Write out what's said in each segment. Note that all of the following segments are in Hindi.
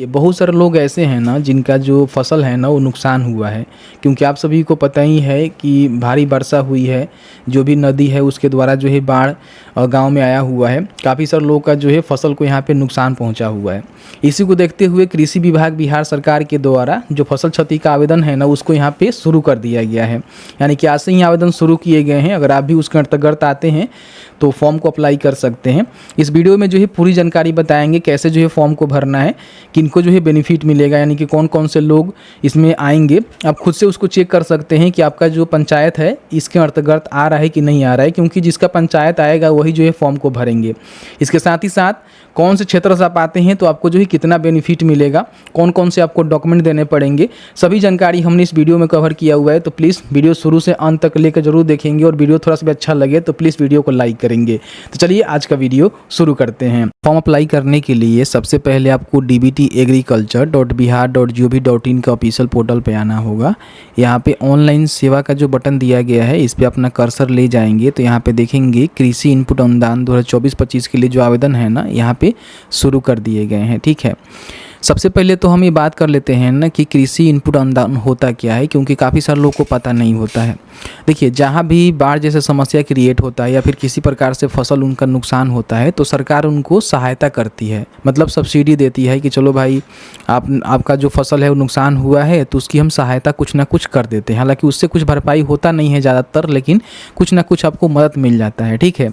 ये बहुत सारे लोग ऐसे हैं ना जिनका जो फसल है ना वो नुकसान हुआ है, क्योंकि आप सभी को पता ही है कि भारी वर्षा हुई है। जो भी नदी है उसके द्वारा जो है बाढ़ गांव में आया हुआ है। काफ़ी सारे लोगों का जो है फसल को यहाँ पे नुकसान पहुँचा हुआ है। इसी को देखते हुए कृषि विभाग बिहार सरकार के द्वारा जो फसल क्षति का आवेदन है ना उसको यहाँ पे शुरू कर दिया गया है। यानी कि आज से ही आवेदन शुरू किए गए हैं। अगर आप भी उसके अंतर्गत आते हैं तो फॉर्म को अप्लाई कर सकते हैं। इस वीडियो में जो है पूरी जानकारी बताएंगे कैसे जो है फॉर्म को भरना है, किनको जो है बेनिफिट मिलेगा, यानी कि कौन कौन से लोग इसमें आएंगे। आप खुद से उसको चेक कर सकते हैं कि आपका जो पंचायत है इसके अंतर्गत आ रहा है कि नहीं आ रहा है, क्योंकि जिसका पंचायत आएगा वही जो है फॉर्म को भरेंगे। इसके साथ ही साथ कौन से क्षेत्र से आप आते हैं तो आपको जो है कितना बेनिफिट मिलेगा, कौन कौन से आपको डॉक्यूमेंट देने पड़ेंगे, सभी जानकारी हमने इस वीडियो में कवर किया हुआ है। तो प्लीज़ वीडियो शुरू से अंत तक लेकर जरूर देखेंगे, और वीडियो थोड़ा सा भी अच्छा लगे तो प्लीज़ वीडियो को लाइक करेंगे। तो चलिए आज का वीडियो शुरू करते हैं। फॉर्म अप्लाई करने के लिए सबसे पहले आपको dbtagriculture.bihar.gov.in का ऑफिशियल पोर्टल पे आना होगा। यहाँ पे ऑनलाइन सेवा का जो बटन दिया गया है इस पर अपना कर्सर ले जाएंगे तो यहाँ पे देखेंगे कृषि इनपुट अनुदान 2024-25 के लिए जो आवेदन है ना यहाँ पे शुरू कर दिए गए हैं। ठीक है, सबसे पहले तो हम ये बात कर लेते हैं ना कि कृषि इनपुट अनुदान होता क्या है, क्योंकि काफ़ी सारे लोगों को पता नहीं होता है। देखिए, जहाँ भी बाढ़ जैसे समस्या क्रिएट होता है या फिर किसी प्रकार से फसल उनका नुकसान होता है तो सरकार उनको सहायता करती है, मतलब सब्सिडी देती है कि चलो भाई आपका जो फसल है वो नुकसान हुआ है तो उसकी हम सहायता कुछ ना कुछ कर देते हैं। हालांकि उससे कुछ भरपाई होता नहीं है ज़्यादातर, लेकिन कुछ ना कुछ आपको मदद मिल जाता है। ठीक है,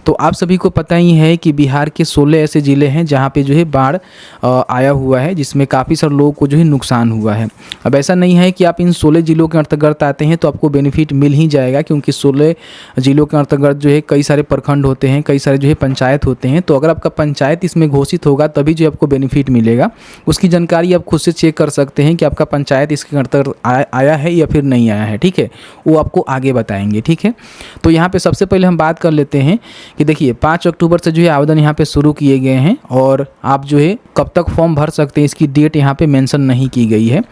तो आप सभी को पता ही है कि बिहार के 16 ऐसे ज़िले हैं जहाँ पर जो है बाढ़ आया हुआ है, जिसमें काफ़ी सारे लोगों को जो है नुकसान हुआ है। अब ऐसा नहीं है कि आप इन 16 जिलों के अंतर्गत आते हैं तो आपको बेनिफिट मिल ही जाएगा, क्योंकि 16 जिलों के अंतर्गत जो है कई सारे प्रखंड होते हैं, कई सारे जो है पंचायत होते हैं। तो अगर आपका पंचायत इसमें घोषित होगा तभी जो आपको बेनिफिट मिलेगा। उसकी जानकारी आप खुद से चेक कर सकते हैं कि आपका पंचायत इसके अंतर्गत आया है या फिर नहीं आया है। ठीक है, वो आपको आगे बताएंगे। ठीक है, तो यहाँ पे सबसे पहले हम बात कर लेते हैं कि देखिए 5 अक्टूबर से जो है आवेदन यहाँ पे शुरू किए गए हैं, और आप जो है कब तक फॉर्म भर सकते हैं इसकी डेट यहाँ पे मेंशन नहीं की गई है।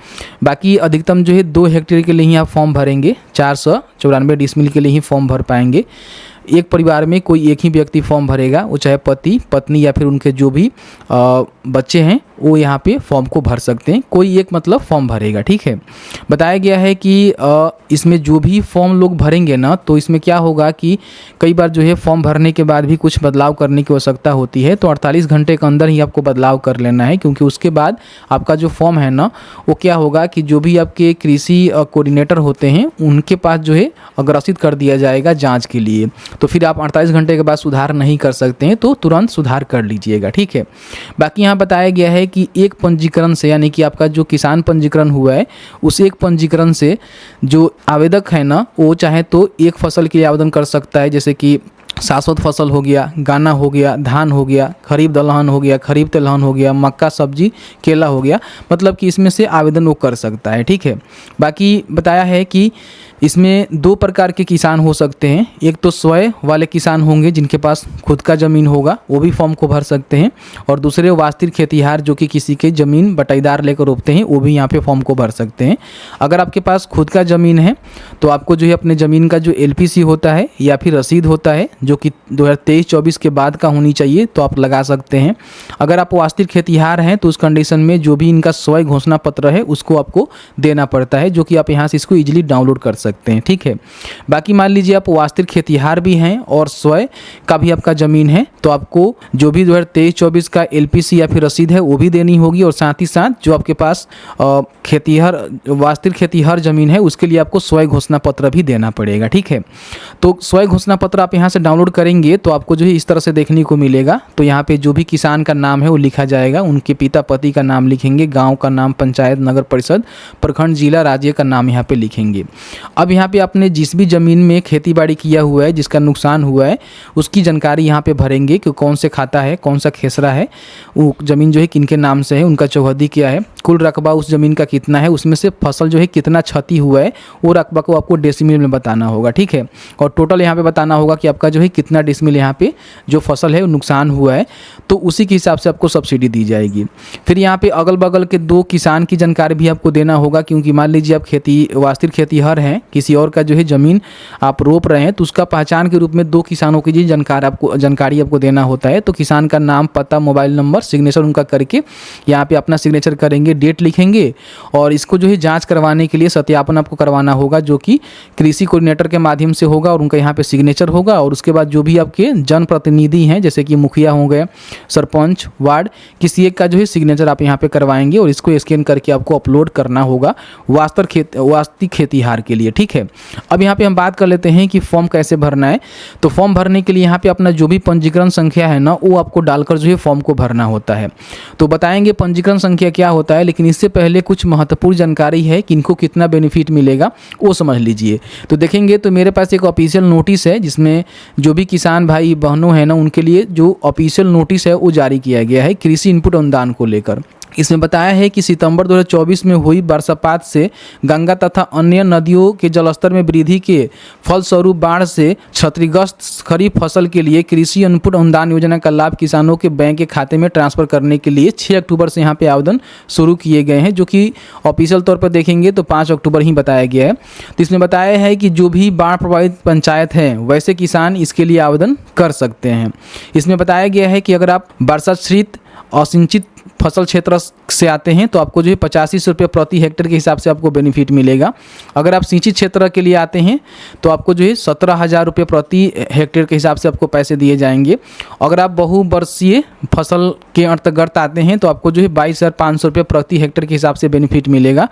बाकी अधिकतम जो है 2 हेक्टेयर के लिए ही आप फॉर्म भरेंगे, 494 डिसमिल के लिए ही फॉर्म भर पाएंगे। एक परिवार में कोई एक ही व्यक्ति फॉर्म भरेगा, वो चाहे पति पत्नी या फिर उनके जो भी बच्चे हैं वो यहाँ पे फॉर्म को भर सकते हैं। कोई एक मतलब फॉर्म भरेगा। ठीक है, बताया गया है कि इसमें जो भी फॉर्म लोग भरेंगे ना तो इसमें क्या होगा कि कई बार जो है फॉर्म भरने के बाद भी कुछ बदलाव करने की आवश्यकता होती है, तो 48 घंटे के अंदर ही आपको बदलाव कर लेना है, क्योंकि उसके बाद आपका जो फॉर्म है ना वो क्या होगा कि जो भी आपके कृषि कोऑर्डिनेटर होते हैं उनके पास जो है अग्रेसित कर दिया जाएगा जाँच के लिए। तो फिर आप 48 घंटे के बाद सुधार नहीं कर सकते हैं, तो तुरंत सुधार कर लीजिएगा। ठीक है, बाकी यहाँ बताया गया है कि एक पंजीकरण से, यानी कि आपका जो किसान पंजीकरण हुआ है उस एक पंजीकरण से जो आवेदक है ना वो चाहे तो एक फसल के लिए आवेदन कर सकता है, जैसे कि शाश्वत फसल हो गया, गन्ना हो गया, धान हो गया, खरीफ दलहन हो गया, खरीफ तिलहन हो गया, मक्का, सब्जी, केला हो गया, मतलब कि इसमें से आवेदन वो कर सकता है। ठीक है, बाकी बताया है कि इसमें 2 प्रकार के किसान हो सकते हैं। एक तो स्वयं वाले किसान होंगे जिनके पास खुद का ज़मीन होगा, वो भी फॉर्म को भर सकते हैं, और दूसरे वास्तविक खेतीहार जो कि किसी के ज़मीन बटाईदार लेकर रोपते हैं वो भी यहाँ पे फॉर्म को भर सकते हैं। अगर आपके पास खुद का ज़मीन है तो आपको जो है अपने ज़मीन का जो LPC होता है या फिर रसीद होता है जो कि 2023-24 के बाद का होनी चाहिए तो आप लगा सकते हैं। अगर आप वास्तविक खेतीहार हैं तो उस कंडीशन में जो भी इनका स्वयं घोषणा पत्र है उसको आपको देना पड़ता है, जो कि आप यहाँ से इसको ईजिली डाउनलोड कर सकते हैं। ठीक है, बाकी मान लीजिए आप वास्तविक खेतीहार भी हैं और स्वयं का भी आपका ज़मीन है तो आपको जो भी 2023-24 का LPC या फिर रसीद है वो भी देनी होगी, और साथ ही साथ जो आपके पास वास्तविक खेतीहार ज़मीन है उसके लिए आपको स्वयं घोषणा पत्र भी देना पड़ेगा। ठीक है, तो स्वयं घोषणा पत्र आप यहाँ से डाउनलोड करेंगे तो आपको जो है इस तरह से देखने को मिलेगा। तो यहाँ पे जो भी किसान का नाम है वो लिखा जाएगा, उनके पिता पति का नाम लिखेंगे, गांव का नाम, पंचायत, नगर परिषद, प्रखंड, जिला, राज्य का नाम यहाँ पे लिखेंगे। अब यहाँ पे आपने जिस भी ज़मीन में खेती बाड़ी किया हुआ है, जिसका नुकसान हुआ है, उसकी जानकारी यहाँ पे भरेंगे कि कौन से खाता है, कौन सा खेसरा है, वो ज़मीन जो है किनके नाम से है, उनका चौहद्दी क्या है, कुल रकबा उस ज़मीन का कितना है, उसमें से फसल जो है कितना क्षति हुआ है वो रकबा को आपको डेसिमल में बताना होगा, ठीक है। और टोटल यहाँ पे बताना होगा कि आपका जो है कितना डेसिमल यहाँ पे जो फसल है वो नुकसान हुआ है, तो उसी के हिसाब से आपको सब्सिडी दी जाएगी। फिर यहाँ पे अगल बगल के 2 किसान की जानकारी भी आपको देना होगा, क्योंकि मान लीजिए आप वास्तविक खेतीहर हैं, किसी और का जो है ज़मीन आप रोप रहे हैं, तो उसका पहचान के रूप में 2 किसानों की जानकारी आपको देना होता है। तो किसान का नाम, पता, मोबाइल नंबर, सिग्नेचर उनका करके यहाँ पे अपना सिग्नेचर करेंगे, डेट लिखेंगे, और इसको जो है जांच करवाने के लिए सत्यापन आपको करवाना होगा, जो कि कृषि कोऑर्डिनेटर के माध्यम से होगा, और उनका यहाँ पे सिग्नेचर होगा। और उसके बाद जो भी आपके जनप्रतिनिधि हैं, जैसे कि मुखिया हो गए, सरपंच, वार्ड, किसी एक का जो है सिग्नेचर आप यहाँ पे करवाएंगे, और इसको स्कैन करके आपको अपलोड करना होगा वास्तविक खेतीहार के लिए, ठीक है। अब यहाँ पे हम बात कर लेते हैं कि फॉर्म कैसे भरना है। तो फॉर्म भरने के लिए यहाँ पे अपना जो भी पंजीकरण संख्या है ना, वो आपको डालकर जो है फॉर्म को भरना होता है। तो बताएंगे पंजीकरण संख्या क्या होता है, लेकिन इससे पहले कुछ महत्वपूर्ण जानकारी है कि इनको कितना बेनिफिट मिलेगा वो समझ लीजिए। तो देखेंगे तो मेरे पास एक ऑफिशियल नोटिस है, जिसमें जो भी किसान भाई बहनों हैं ना, उनके लिए जो ऑफिशियल नोटिस है वो जारी किया गया है कृषि इनपुट अनुदान को लेकर। इसमें बताया है कि सितंबर 2024 में हुई वर्षापात से गंगा तथा अन्य नदियों के जलस्तर में वृद्धि के फलस्वरूप बाढ़ से क्षतिग्रस्त खरीफ फसल के लिए कृषि इनपुट अनुदान योजना का लाभ किसानों के बैंक के खाते में ट्रांसफर करने के लिए 6 अक्टूबर से यहाँ पे आवेदन शुरू किए गए हैं, जो कि ऑफिशियल तौर पर देखेंगे तो 5 अक्टूबर ही बताया गया है। तो इसमें बताया है कि जो भी बाढ़ प्रभावित पंचायत हैं वैसे किसान इसके लिए आवेदन कर सकते हैं। इसमें बताया गया है कि अगर आप वर्षाश्रित असिंचित फसल क्षेत्र से आते हैं तो आपको जो है 85 रुपये प्रति हेक्टेयर के हिसाब से आपको बेनिफिट मिलेगा। अगर आप सिंचित क्षेत्र के लिए आते हैं तो आपको जो है 17,000 रुपये प्रति हेक्टेयर के हिसाब से आपको पैसे दिए जाएंगे। अगर आप बहुवर्षीय फसल के अंतर्गत आते हैं तो आपको जो है 22,500 रुपये प्रति हेक्टेयर के हिसाब से बेनिफिट मिलेगा।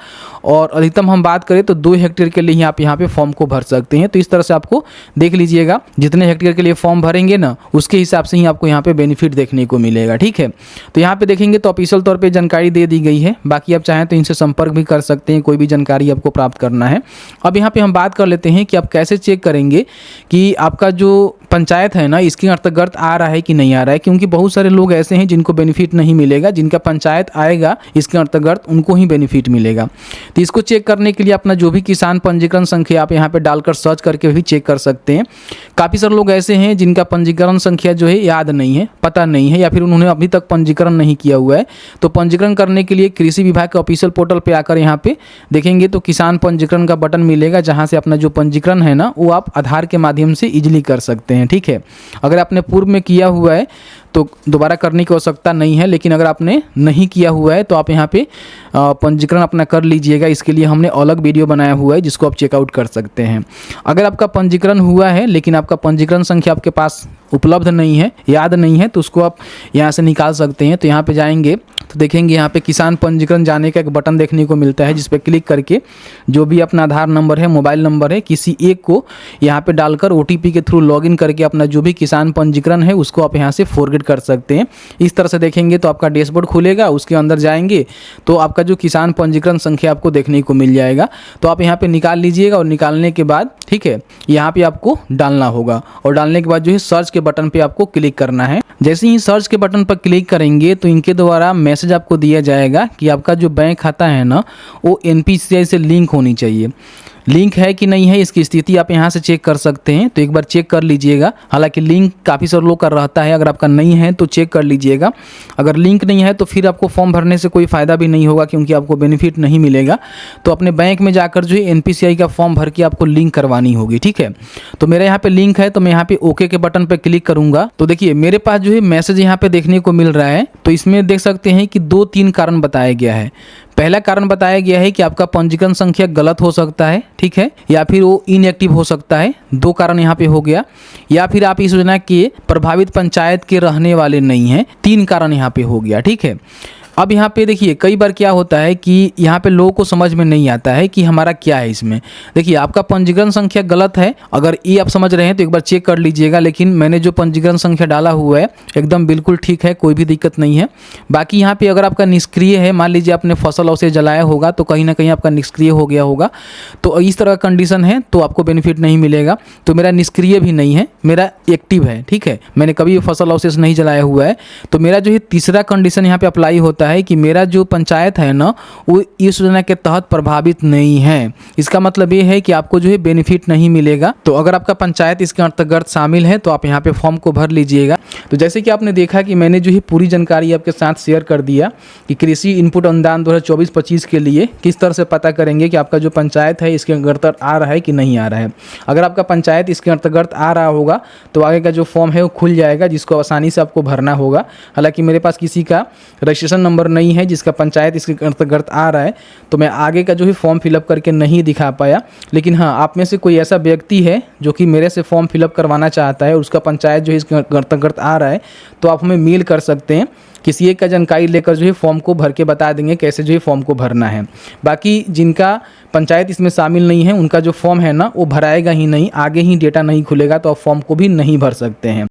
और अधिकतम हम बात करें तो 2 हेक्टेयर के लिए ही आप यहाँ पे फॉर्म को भर सकते हैं। तो इस तरह से आपको देख लीजिएगा, जितने हेक्टेयर के लिए फॉर्म भरेंगे ना, उसके हिसाब से ही आपको यहाँ पे बेनिफिट देखने को मिलेगा, ठीक है। तो यहाँ पे देखेंगे तो ऑफिशियल तौर पे जानकारी दे दी गई है। बाकी आप चाहें तो इनसे संपर्क भी कर सकते हैं, कोई भी जानकारी आपको प्राप्त करना है। अब यहाँ पे हम बात कर लेते हैं कि आप कैसे चेक करेंगे कि आपका जो पंचायत है ना, इसके अंतर्गत आ रहा है कि नहीं आ रहा है, क्योंकि बहुत सारे लोग ऐसे हैं जिनको बेनिफिट नहीं मिलेगा। जिनका पंचायत आएगा इसके अंतर्गत उनको ही बेनिफिट मिलेगा। तो इसको चेक करने के लिए अपना जो भी किसान पंजीकरण संख्या आप यहाँ पे डालकर सर्च करके भी चेक कर सकते हैं। काफ़ी सारे लोग ऐसे हैं जिनका पंजीकरण संख्या जो है याद नहीं है, पता नहीं है, या फिर उन्होंने अभी तक पंजीकरण नहीं किया हुआ है। तो पंजीकरण करने के लिए कृषि विभाग के ऑफिशियल पोर्टल पे आकर यहाँ पे देखेंगे तो किसान पंजीकरण का बटन मिलेगा, जहाँ से अपना जो पंजीकरण है ना वो आप आधार के माध्यम से इजीली कर सकते हैं, ठीक है। अगर आपने पूर्व में किया हुआ है तो दोबारा करने की आवश्यकता नहीं है, लेकिन अगर आपने नहीं किया हुआ है तो आप यहाँ पे पंजीकरण अपना कर लीजिएगा। इसके लिए हमने अलग वीडियो बनाया हुआ है जिसको आप चेकआउट कर सकते हैं। अगर आपका पंजीकरण हुआ है लेकिन आपका पंजीकरण संख्या आपके पास उपलब्ध नहीं है, याद नहीं है, तो उसको आप यहाँ से निकाल सकते हैं। तो यहाँ पे जाएंगे तो देखेंगे यहाँ पे किसान पंजीकरण जाने का एक बटन देखने को मिलता है, जिस पे क्लिक करके जो भी अपना आधार नंबर है, मोबाइल नंबर है, किसी एक को यहाँ पे डालकर OTP के थ्रू लॉगिन करके अपना जो भी किसान पंजीकरण है उसको आप यहाँ से फॉरवर्ड कर सकते हैं। इस तरह से देखेंगे तो आपका डैशबोर्ड खुलेगा, उसके अंदर जाएंगे तो आपका जो किसान पंजीकरण संख्या आपको देखने को मिल जाएगा। तो आप यहाँ पे निकाल लीजिएगा, और निकालने के बाद ठीक है यहाँ पे आपको डालना होगा, और डालने के बाद जो है सर्च के बटन पे आपको क्लिक करना है। जैसे ही सर्च के बटन पर क्लिक करेंगे तो इनके द्वारा मैसेज आपको दिया जाएगा कि आपका जो बैंक खाता है ना वो NPCI से लिंक होनी चाहिए। लिंक है कि नहीं है इसकी स्थिति आप यहाँ से चेक कर सकते हैं। तो एक बार चेक कर लीजिएगा। हालांकि लिंक काफ़ी सारे लोग का रहता है, अगर आपका नहीं है तो चेक कर लीजिएगा। अगर लिंक नहीं है तो फिर आपको फॉर्म भरने से कोई फ़ायदा भी नहीं होगा, क्योंकि आपको बेनिफिट नहीं मिलेगा। तो अपने बैंक में जाकर जो है NPCI का फॉर्म भर के आपको लिंक करवानी होगी, ठीक है। तो मेरा यहाँ पे लिंक है तो मैं यहाँ पे ओके के बटन पर क्लिक करूँगा। तो देखिए मेरे पास जो है मैसेज यहाँ पे देखने को मिल रहा है। तो इसमें देख सकते हैं कि 2-3 कारण बताया गया है। पहला कारण बताया गया है कि आपका पंजीकरण संख्या गलत हो सकता है, ठीक है, या फिर वो इनएक्टिव हो सकता है। 2 कारण यहाँ पे हो गया। या फिर आप इस योजना के प्रभावित पंचायत के रहने वाले नहीं हैं। 3 कारण यहाँ पे हो गया, ठीक है। अब यहाँ पे देखिए कई बार क्या होता है कि यहाँ पे लोगों को समझ में नहीं आता है कि हमारा क्या है इसमें। देखिए आपका पंजीकरण संख्या गलत है, अगर ये आप समझ रहे हैं तो एक बार चेक कर लीजिएगा। लेकिन मैंने जो पंजीकरण संख्या डाला हुआ है एकदम बिल्कुल ठीक है, कोई भी दिक्कत नहीं है। बाकी यहाँ पे अगर आपका निष्क्रिय है, मान लीजिए आपने फसल अवशेष जलाया होगा तो कहीं ना कहीं आपका निष्क्रिय हो गया होगा, तो इस तरह का कंडीशन है तो आपको बेनिफिट नहीं मिलेगा। तो मेरा निष्क्रिय भी नहीं है, मेरा एक्टिव है, ठीक है, मैंने कभी फसल अवशेष नहीं जलाया हुआ है। तो मेरा जो है तीसरा कंडीशन यहाँ पे अप्लाई होता दिया है कि मेरा जो पंचायत है ना वो इस योजना के तहत प्रभावित नहीं है। इसका मतलब ये है कि आपको जो है बेनिफिट नहीं मिलेगा। तो अगर आपका पंचायत इसके अंतर्गत शामिल है तो आप यहाँ पे फॉर्म को भर लीजिएगा। तो जैसे कि आपने देखा कि मैंने जो है पूरी जानकारी आपके साथ शेयर कर दिया कि कृषि इनपुट अनुदान 2024-25 के लिए किस तरह से पता करेंगे कि आपका जो पंचायत है इसके अंतर्गत आ रहा है कि नहीं आ रहा है। अगर आपका पंचायत इसके अंतर्गत आ रहा होगा तो आगे का जो फॉर्म है वो खुल जाएगा, जिसको आसानी से आपको भरना होगा। हालांकि मेरे पास किसी का रजिस्ट्रेशन नंबर नहीं है जिसका पंचायत इसके अंतर्गत आ रहा है, तो मैं आगे का जो है फॉर्म फिलअप करके नहीं दिखा पाया। लेकिन हाँ, आप में से कोई ऐसा व्यक्ति है जो कि मेरे से फॉर्म फिलअप करवाना चाहता है और उसका पंचायत जो है इसके अंतर्गत आ रहा है, तो आप हमें मेल कर सकते हैं। किसी एक का जानकारी लेकर जो है फॉर्म को भर के बता देंगे कैसे जो है फॉर्म को भरना है। बाकी जिनका पंचायत इसमें शामिल नहीं है उनका जो फॉर्म है ना वो भराएगा ही नहीं, आगे ही डेटा नहीं खुलेगा तो आप फॉर्म को भी नहीं भर सकते हैं।